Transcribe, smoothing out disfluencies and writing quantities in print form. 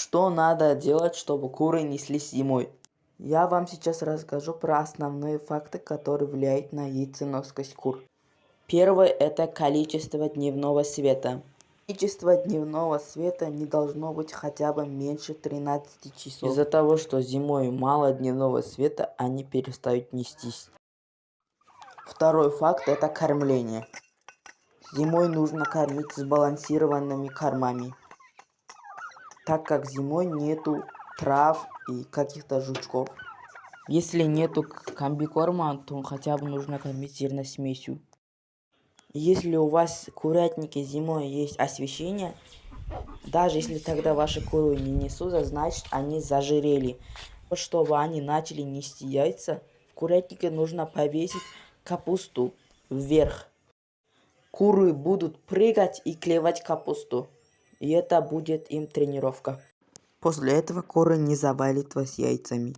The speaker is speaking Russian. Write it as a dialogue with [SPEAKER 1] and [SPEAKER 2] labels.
[SPEAKER 1] Что надо делать, чтобы куры неслись зимой? Я вам сейчас расскажу про основные факты, которые влияют на яйценоскость кур. Первое – это количество дневного света. Количество дневного света не должно быть хотя бы меньше 13 часов. Из-за того, что зимой мало дневного света, они перестают нестись. Второй факт – это кормление. Зимой нужно кормить сбалансированными кормами, так как зимой нету трав и каких-то жучков. Если нету комбикорма, то хотя бы нужно кормить зерносмесью. Если у вас в курятнике зимой есть освещение, даже если тогда ваши куры не несут, значит они зажирели. Чтобы они начали нести яйца, в курятнике нужно повесить капусту вверх. Куры будут прыгать и клевать капусту. И это будет им тренировка. После этого куры не завалит вас яйцами.